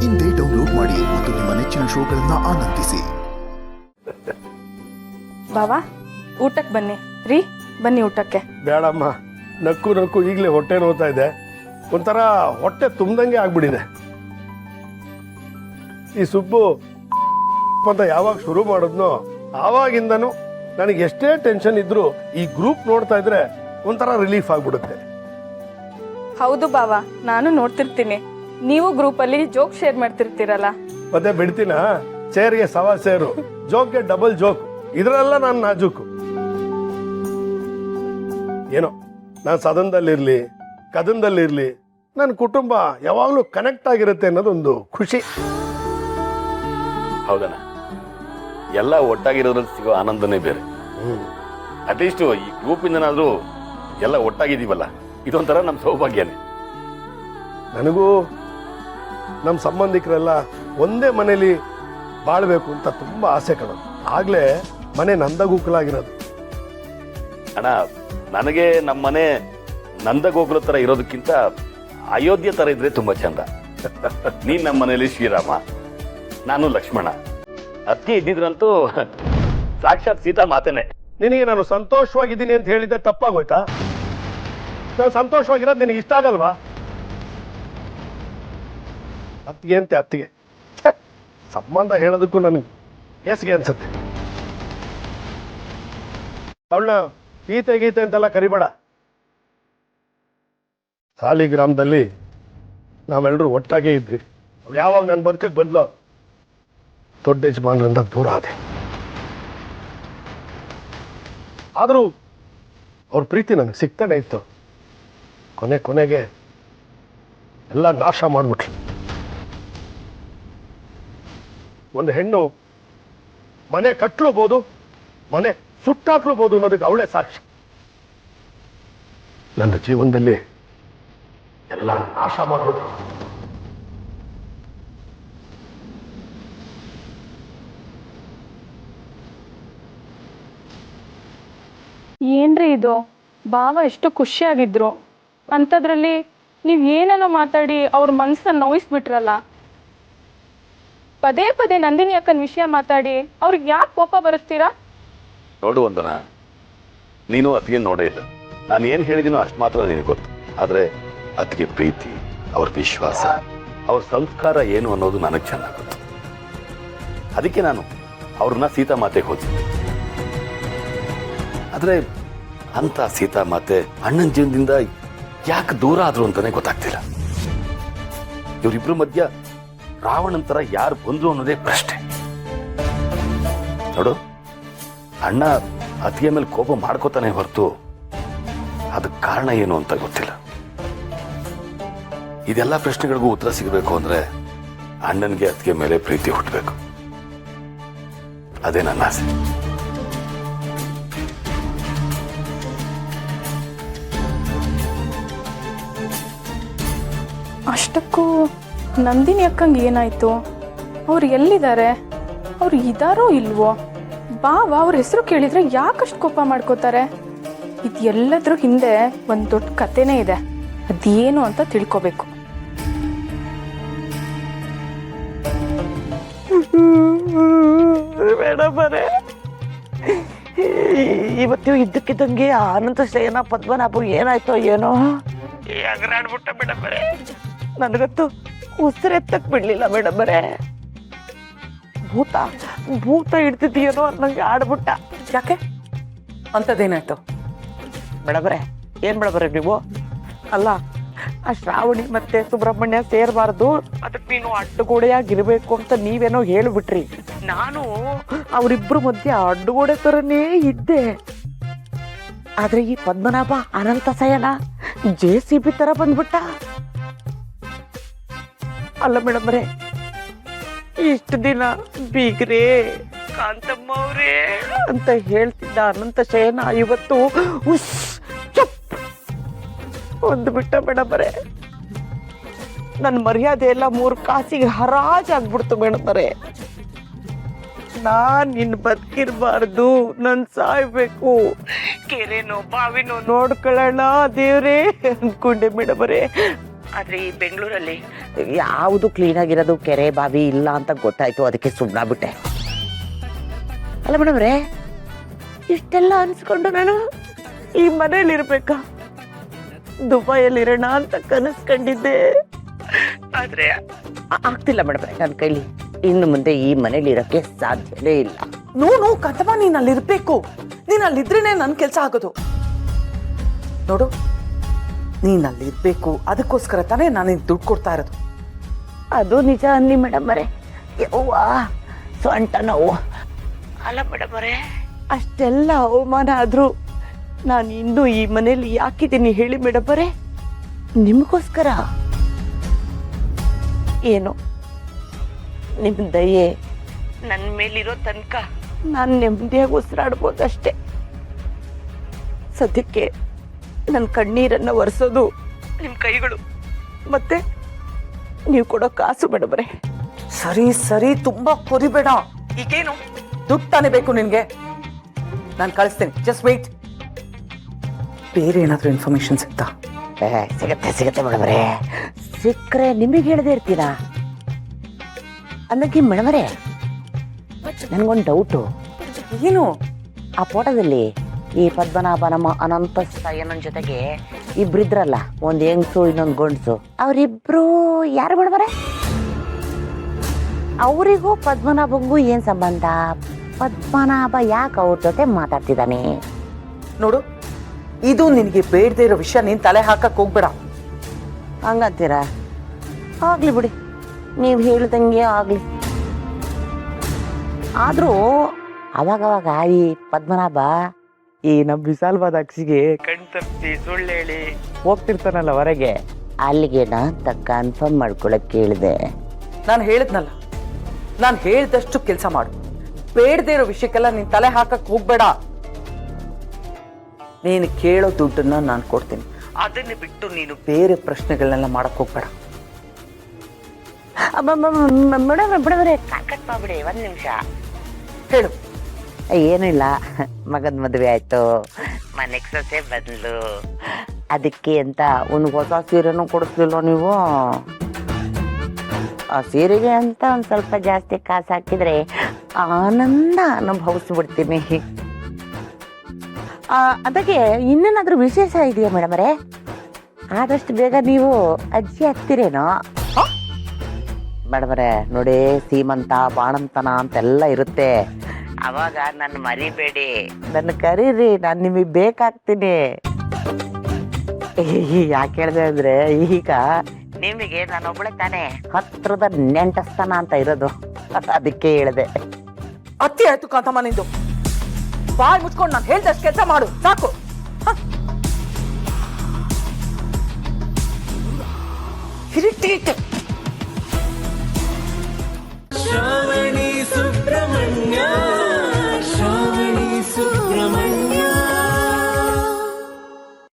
ಇಂದೇ ಡೌನ್ಲೋಡ್ ಮಾಡಿ ಮತ್ತು ನಿಮ್ಮ ನೆಚ್ಚಿನ ಶೋಗಳನ್ನ ಆನಂದಿಸಿ. ಬಾವಾ ಊಟಕ್ಕೆ ಬನ್ನಿ ರೀ, ಬನ್ನಿ ಊಟಕ್ಕೆ. ಬೇಡಮ್ಮ, ನಕ್ಕು ನಕ್ಕು ಈಗಲೇ ಹೊಟ್ಟೆ ನೋವ್ತಾ ಇದೆ. ಒಂಥರ ಹೊಟ್ಟೆ ತುಂಬ್ದಂಗೆ ಆಗ್ಬಿಟ್ಟಿದೆ. ಈ ಸುಬ್ಬು ಅಂತ ಯಾವಾಗ ಶುರು ಮಾಡಿದ್ನೋ ಆವಾಗಿಂದನೂ ನನಗೆ ಎಷ್ಟೇ ಟೆನ್ಷನ್ ಇದ್ರೂ ಈ ಗ್ರೂಪ್ ನೋಡ್ತಾ ಇದ್ರೆ ಒಂಥರ ರಿಲೀಫ್ ಆಗ್ಬಿಡುತ್ತೆ. ಹೌದು ಬಾವಾ, ನಾನು ನೋಡ್ತಿರ್ತೀನಿ. ನೀವು ಗ್ರೂಪಲ್ಲಿ ಜೋಕ್ ಶೇರ್ ಮಾಡ್ತಿರ್ತೀರಲ್ಲ. ಮತ್ತೆ ಬಿಡ್ತೀನ? ಚೇರ್ಗೆ ಸವಾ ಸೇರು, ಜೋಕ್ಗೆ ಡಬಲ್ ಜೋಕ್, ಇದರೆಲ್ಲ ನಾನು ನಾಜೂಕು. ಏನೋ ನಾನು ಸದನದಲ್ಲಿರ್ಲಿ ಕದನದಲ್ಲಿರ್ಲಿ ನನ್ನ ಕುಟುಂಬ ಯಾವಾಗಲೂ ಕನೆಕ್ಟ್ ಆಗಿರುತ್ತೆ ಅನ್ನೋದೊಂದು ಖುಷಿ. ಹೌದಣ್ಣ, ಎಲ್ಲ ಒಟ್ಟಾಗಿರೋದ್ರಲ್ಲಿ ಸಿಗೋ ಆನಂದನೇ ಬೇರೆ. ಅಟ್ಲೀಸ್ಟ್ ಈ ಗ್ರೂಪಿಂದನಾದ್ರೂ ಎಲ್ಲ ಒಟ್ಟಾಗಿದ್ದೀವಲ್ಲ, ಇದೊಂಥರ ನಮ್ಮ ಸೌಭಾಗ್ಯನೇ. ನನಗೂ ನಮ್ಮ ಸಂಬಂಧಿಕರೆಲ್ಲ ಒಂದೇ ಮನೇಲಿ ಬಾಳ್ಬೇಕು ಅಂತ ತುಂಬಾ ಆಸೆ ಕಣೋದು. ಆಗ್ಲೇ ಮನೆ ನಂದಗೋಕುಲಾಗಿರೋದು. ಅಣ್ಣ, ನನಗೆ ನಮ್ಮ ಮನೆ ನಂದಗೋಕುಲ ತರ ಇರೋದಕ್ಕಿಂತ ಅಯೋಧ್ಯೆ ತರ ಇದ್ರೆ ತುಂಬಾ ಚಂದ. ನೀನ್ ನಮ್ಮ ಮನೇಲಿ ಶ್ರೀರಾಮ, ನಾನು ಲಕ್ಷ್ಮಣ. ಅತ್ತೆ ಇದ್ದಿದ್ರಂತೂ ಸಾಕ್ಷಾತ್ ಸೀತಾ ಮಾತೇನೆ. ನಿನಗೆ ನಾನು ಸಂತೋಷವಾಗಿದ್ದೀನಿ ಅಂತ ಹೇಳಿದ್ದೆ ತಪ್ಪಾಗೋಯ್ತಾ? ನಾನು ಸಂತೋಷವಾಗಿರೋದು ನಿನಗೆ ಇಷ್ಟ ಆಗಲ್ವಾ? ಅತ್ತಿಗೆ ಅಂತೆ ಅತ್ತಿಗೆ, ಸಂಬಂಧ ಹೇಳೋದಕ್ಕೂ ನನಗೆ ಹೇಸಿಗೆ ಅನ್ಸುತ್ತೆ. ಅವಳನ್ನ ಗೀತೆ ಗೀತೆ ಅಂತೆಲ್ಲ ಕರಿಬೇಡ. ಸಾಲಿಗ್ರಾಮದಲ್ಲಿ ನಾವೆಲ್ಲರೂ ಒಟ್ಟಾಗೇ ಇದ್ವಿ. ಯಾವಾಗ ನನ್ನ ಬದುಕಕ್ಕೆ ಬಂದ್ಲೋ ದೊಡ್ಡ ಯಜಮಾನರಿಂದ ದೂರ ಆದೆ. ಆದರೂ ಅವ್ರ ಪ್ರೀತಿ ನನಗೆ ಸಿಗ್ತಾನೆ ಇತ್ತು. ಕೊನೆಗೆ ಎಲ್ಲ ನಾಶ ಮಾಡ್ಬಿಟ್ರು. ಒಂದು ಹೆಣ್ಣು ಮನೆ ಕಟ್ಲೂಬಹುದು, ಮನೆ ಸುಟ್ಟಾಕ್ಲೂಬಹುದು ಅನ್ನೋದಕ್ಕೆ ಅವಳೇ ಸಾಕ್ಷಿ. ನನ್ನ ಜೀವನದಲ್ಲಿ ಎಲ್ಲ ನಾಶ ಮಾಡೋದು. ಏನ್ರಿ ಇದು? ಬಾವ ಎಷ್ಟು ಖುಷಿಯಾಗಿದ್ರು, ಅಂಥದ್ರಲ್ಲಿ ನೀವು ಏನೇನೋ ಮಾತಾಡಿ ಅವ್ರ ಮನಸ್ಸನ್ನ ನೋಯಿಸ್ಬಿಟ್ರಲ್ಲ. ಪದೇ ಪದೇ ನಂದಿನಿ ಅಕ್ಕನ ವಿಷಯ ಮಾತಾಡಿ ಅವ್ರಿಗೆ ಯಾಕೆ ಕೋಪ ಬರುತ್ತೀರಾ? ನೋಡು ವಂದನ, ನೀನು ಅತ್ತಿಗೆ ನೋಡೇ ಇಲ್ಲ. ನಾನು ಏನು ಹೇಳಿದ್ದೀನೋ ಅಷ್ಟು ಮಾತ್ರ ನಿನಗೆ ಗೊತ್ತು. ಆದರೆ ಅತ್ತಿಗೆ ಪ್ರೀತಿ, ಅವ್ರ ವಿಶ್ವಾಸ, ಅವ್ರ ಸಂಸ್ಕಾರ ಏನು ಅನ್ನೋದು ನನಗೆ ಚೆನ್ನಾಗಿ ಗೊತ್ತು. ಅದಕ್ಕೆ ನಾನು ಅವ್ರನ್ನ ಸೀತಾ ಮಾತೆಗೆ ಹೋಗ್ತೀನಿ. ಆದರೆ ಅಂತ ಸೀತಾ ಮಾತೆ ಅಣ್ಣನ ಜೀವನದಿಂದ ಯಾಕೆ ದೂರ ಆದ್ರು ಅಂತಾನೆ ಗೊತ್ತಾಗ್ತಿಲ್ಲ. ಇವರಿಬ್ರು ಮಧ್ಯ ರಾವಣನ್ ತರ ಯಾರು ಬಂದ್ರು ಅನ್ನೋದೇ ಪ್ರಶ್ನೆ. ನೋಡು, ಅಣ್ಣ ಅತ್ತಿಗೆ ಮೇಲೆ ಕೋಪ ಮಾಡ್ಕೋತಾನೆ ಹೊರತು ಅದಕ್ಕೆ ಕಾರಣ ಏನು ಅಂತ ಗೊತ್ತಿಲ್ಲ. ಇದೆಲ್ಲ ಪ್ರಶ್ನೆಗಳಿಗೂ ಉತ್ತರ ಸಿಗಬೇಕು ಅಂದ್ರೆ ಅಣ್ಣನಿಗೆ ಅತ್ತಿಗೆ ಮೇಲೆ ಪ್ರೀತಿ ಹುಟ್ಟಬೇಕು. ಅದೇ ನನ್ನ ಆಸೆ. ಅಷ್ಟಕ್ಕೂ ನಂದಿನಿ ಅಕ್ಕಂಗೆ ಏನಾಯ್ತು? ಅವ್ರು ಎಲ್ಲಿದ್ದಾರೆ? ಅವ್ರು ಇದಾರೋ ಇಲ್ವೋ? ಬಾವ ಅವ್ರ ಹೆಸರು ಕೇಳಿದ್ರೆ ಯಾಕಷ್ಟು ಕೋಪ ಮಾಡ್ಕೋತಾರೆ? ಇದೆಲ್ಲದ್ರ ಹಿಂದೆ ಒಂದು ದೊಡ್ಡ ಕಥೆನೇ ಇದೆ. ಅದೇನು ಅಂತ ತಿಳ್ಕೋಬೇಕು. ಮೇಡಮರೇ, ಇವತ್ತು ಇದ್ದಕ್ಕಿದ್ದಂಗೆ ಅನಂತ ಶಯನ ಪದ್ಮನಾಭ ಏನಾಯ್ತೋ ಏನೋ ಎಗರಾಡ್ಬಿಟ್ಟ ಮೇಡಮರೇ. ನನಗಂತೂ ಉಸಿರೆತ್ತಕ್ ಬಿಡ್ಲಿಲ್ಲ ಮೇಡಮರೇ. ಭೂತ ಹಿಡ್ತಿದ್ದೀನೋ ಅನ್ನಂಗೆ ಆಡ್ಬಿಟ್ಟ. ಯಾಕೆ? ಅಂಥದ್ದೇನಾಯ್ತು ಮೇಡಮರೇ? ಏನ್ ಮೇಡಮರೇ ನೀವು? ಅಲ್ಲ, ಆ ಶ್ರಾವಣಿ ಮತ್ತೆ ಸುಬ್ರಹ್ಮಣ್ಯ ಸೇರ್ಬಾರ್ದು, ಅದಕ್ಕೆ ನೀನು ಅಡ್ಡಗೋಡೆಯಾಗಿರ್ಬೇಕು ಅಂತ ನೀವೇನೋ ಹೇಳ್ಬಿಟ್ರಿ. ನಾನು ಅವರಿಬ್ರು ಮಧ್ಯೆ ಅಡ್ಡಗೋಡೆ ತರನೇ ಇದ್ದೆ. ಆದ್ರೆ ಈ ಪದ್ಮನಾಭ ಅನಂತ ಶಯನ JCB ತರ ಬಂದ್ಬಿಟ್ಟ. ಅಲ್ಲ ಮೇಡಮ್ರೆ, ಇಷ್ಟು ದಿನ ಬೀಗ್ರೇ ಕಾಂತಮ್ಮ ಅವ್ರೇ ಅಂತ ಹೇಳ್ತಿದ್ದ ಅನಂತ ಶಯನ ಇವತ್ತು ಉಸ್ ಚಪ್ ಒಂದ್ಬಿಟ್ಟ ಮೇಡಮರೇ. ನನ್ನ ಮರ್ಯಾದೆ ಎಲ್ಲ 3 ಕಾಸಿಗೆ ಹರಾಜಾಗ್ಬಿಡ್ತು ಮೇಡಮರೇ. ನಾನ್ ಇನ್ ಬದುಕಿರ್ಬಾರ್ದು, ನನ್ ಸಾಯ್ಬೇಕು, ಕೆರೆನೋ ಬಾವಿನೋ ನೋಡ್ಕೊಳ್ಳೋಣ ದೇವ್ರೇ ಅನ್ಕೊಂಡೆ ಮೇಡಮರೇ. ಆದ್ರೆ ಈ ಬೆಂಗಳೂರಲ್ಲಿ ಯಾವುದು ಕ್ಲೀನ್ ಆಗಿರೋದು ಕೆರೆ ಬಾವಿ ಇಲ್ಲ ಅಂತ ಗೊತ್ತಾಯ್ತು, ಅದಕ್ಕೆ ಸುಮ್ಮನಾಗ್ಬಿಟ್ಟೆ. ಅಲ್ಲ ಮೇಡಮ್ರೆ, ಇಷ್ಟೆಲ್ಲ ಅನ್ಸ್ಕೊಂಡು ನಾನು ಈ ಮನೇಲಿ ಇರ್ಬೇಕಾ? ದುಬೈಯಲ್ಲಿ ಇರೋಣ ಅಂತ ಕನಸ್ಕೊಂಡಿದ್ದೆ, ಆದ್ರೆ ಆಗ್ತಿಲ್ಲ ಮೇಡಮ್ರೆ ನನ್ನ ಕೈಲಿ. ಇನ್ನು ಮುಂದೆ ಈ ಮನೇಲಿ ಇರೋಕ್ಕೆ ಸಾಧ್ಯವೇ ಇಲ್ಲ. ನೋ ಕಥಮ, ನೀನ್ ಅಲ್ಲಿರ್ಬೇಕು. ನೀನ್ ಅಲ್ಲಿದ್ರೇನೆ ನನ್ ಕೆಲ್ಸ ಆಗೋದು. ನೋಡು, ನೀನ್ ಅಲ್ಲಿರ್ಬೇಕು, ಅದಕ್ಕೋಸ್ಕರ ತಾನೇ ನಾನು ದುಡ್ಡು ಕೊಡ್ತಾ ಇರೋದು. ಅದು ನಿಜ ಅನ್ನಿ ಮೇಡಮರೇ. ಯವ್ವಾ ಸೊಂಟ ನೋವು. ಅಲ್ಲ ಮೇಡಮರೇ, ಅಷ್ಟೆಲ್ಲ ಅವಮಾನ ಆದ್ರೂ ನಾನು ಇನ್ನೂ ಈ ಮನೇಲಿ ಯಾಕಿದ್ದೀನಿ ಹೇಳಿ ಮೇಡಮರೇ? ನಿಮಗೋಸ್ಕರ. ಏನು ನಿಮ್ಮ ದಯೆ ನನ್ನ ಮೇಲಿರೋ ತನಕ ನಾನು ನೆಮ್ಮದಿಯಾಗಿ ಉಸಿರಾಡ್ಬೋದಷ್ಟೇ. ಸದ್ಯಕ್ಕೆ ನನ್ನ ಕಣ್ಣೀರನ್ನ ಒರೆಸೋದು ನಿಮ್ಮ ಕೈಗಳು, ಮತ್ತೆ ನೀವು ಕೊಡೋ ಕಾಸು ಮೇಡಮರೇ. ಸರಿ ತುಂಬಾ ಕೊರಿಬೇಡ. ಈಗೇನು ದುಡ್ಡು ತಾನೇ ಬೇಕು ನಿನ್ಗೆ? ನಾನು ಕಳಿಸ್ತೀನಿ, ಜಸ್ಟ್ ವೇಟ್. ಬೇರೆ ಏನಾದ್ರೂ ಇನ್ಫಾರ್ಮೇಶನ್ ಸಿಗ್ತಾ? ಸಿಗತ್ತೆ ಮೇಡಮರೇ. ಸಿಕ್ಕರೆ ನಿಮಗೆ ಹೇಳದೆ ಇರ್ತೀರಾ? ಅನ್ನಕ್ಕೆ ಮೇಡಮರೇ, ನನ್ಗೊಂದು ಡೌಟು. ಏನು? ಆ ಫೋಟೋದಲ್ಲಿ ಈ ಪದ್ಮನಾಭ ನಮ್ಮ ಅನಂತ ಸಾಯನ ಜೊತೆಗೆ ಇಬ್ರಿದ್ರಲ್ಲ, ಒಂದ್ ಹೆಂಗ್ಸು ಇನ್ನೊಂದು ಗಂಡ್ಸು, ಅವರಿಬ್ರು ಯಾರು ಮೇಡಮರೇ? ಅವರಿಗೂ ಪದ್ಮನಾಭಂಗೂ ಏನ್ ಸಂಬಂಧ? ಪದ್ಮನಾಭ ಯಾಕೆ ಅವ್ರ ಜೊತೆ ಮಾತಾಡ್ತಿದ್ದಾನೆ? ನೋಡು, ಇದು ನಿನಗೆ ಬೇಡದೇ ಇರೋ ವಿಷಯ. ನೀನ್ ತಲೆ ಹಾಕಕ್ ಹೋಗ್ಬೇಡ. ಹಂಗಂತೀರಾ? ಆಗ್ಲಿ ಬಿಡಿ, ನೀವು ಹೇಳ್ದಂಗೆ ಆಗ್ಲಿ. ಆದ್ರೂ ಅವಾಗವಾಗ ಈ ಪದ್ಮನಾಭ ಈ ನಮ್ಮ ವಿಶಾಲವಾದ ಅಕ್ಷಿಗೆ ಕಣ್ ತಪ್ಪಿಸಿ ಸುಳ್ಳು ಹೇಳಿ ಹೋಗ್ತಿರ್ತಾನಲ್ಲ ಹೊರಗೆ, ಅಲ್ಲಿಗೆ ಅಂತ ಕನ್ಫರ್ಮ್ ಮಾಡ್ಕೊಳಕ್ ಕೇಳಿದೆ. ನಾನು ಹೇಳಿದ್ನಲ್ಲ, ನಾನು ಹೇಳ್ದಷ್ಟು ಕೆಲಸ ಮಾಡು. ಬೇಡದೇ ಇರೋ ವಿಷಯಕ್ಕೆಲ್ಲ ನೀನ್ ತಲೆ ಹಾಕಕ್ ಹೋಗ್ಬೇಡ. ನೀನು ಕೇಳೋ ದುಡ್ಡನ್ನ ನಾನು ಕೊಡ್ತೀನಿ. ಅದನ್ನ ಬಿಟ್ಟು ನೀನು ಬೇರೆ ಪ್ರಶ್ನೆಗಳನ್ನೆಲ್ಲ ಮಾಡಕ್ ಹೋಗ್ಬೇಡ. ಬಿಡವ್ರೆ, ಕಟ್ ಮಾಡ್ಬಿಡಿ, ಒಂದ್ ನಿಮಿಷ. ಹೇಳು. ಏನೂ ಇಲ್ಲ, ಮಗನ ಮದುವೆ ಆಯ್ತು, ಮನೆಗೆ ಸೊಸೆ ಬಂದ್ಲು, ಅದಕ್ಕೆ ಅಂತ ಒಂದು ಹೊಸ ಸೀರೆನೂ ಕೊಡಿಸ್ಲಿಲ್ಲ ನೀವು? ಆ ಸೀರೆಗೆ ಅಂತ ಒಂದು ಸ್ವಲ್ಪ ಜಾಸ್ತಿ ಕಾಸು ಹಾಕಿದ್ರೆ ಆನಂದ ಅನುಭವಿಸ್ಬಿಡ್ತೀನಿ. ಅದಕ್ಕೆ ಇನ್ನೇನಾದ್ರೂ ವಿಶೇಷ ಇದೆಯಾ ಮೇಡಮರೇ? ಆದಷ್ಟು ಬೇಗ ನೀವು ಅಜ್ಜಿ ಆಗ್ತೀರೇನೋ? ಮೇಡಮರೇ ನೋಡಿ, ಸೀಮಂತ ಬಾಣಂತನ ಅಂತೆಲ್ಲ ಇರುತ್ತೆ, ಅವಾಗ ನನ್ನ ಮರಿಬೇಡಿ, ನನ್ನ ಕರೀರಿ, ನಾನು ನಿಮಗೆ ಬೇಕಾಗ್ತೀನಿ. ಯಾಕೆ ಹೇಳಿದೆ ಅಂದ್ರೆ, ಈಗ ನಿಮಗೆ ನಾನೊಬ್ಬಳೆ ತಾನೇ ಹತ್ರದ ನೆಂಟಸ್ಥಾನ ಅಂತ ಇರೋದು, ಅದಕ್ಕೆ ಹೇಳಿದೆ. ಅತ್ತಿ ಆಯ್ತು ಕಾಂತಮ್ಮ ನಿಂದು. ಬಾಯ್ ಮುಚ್ಕೊಂಡು ನಾನು ಹೇಳ್ದಷ್ಟು ಕೆಲಸ ಮಾಡು, ಸಾಕು. ಇರಿಟೇಟ್.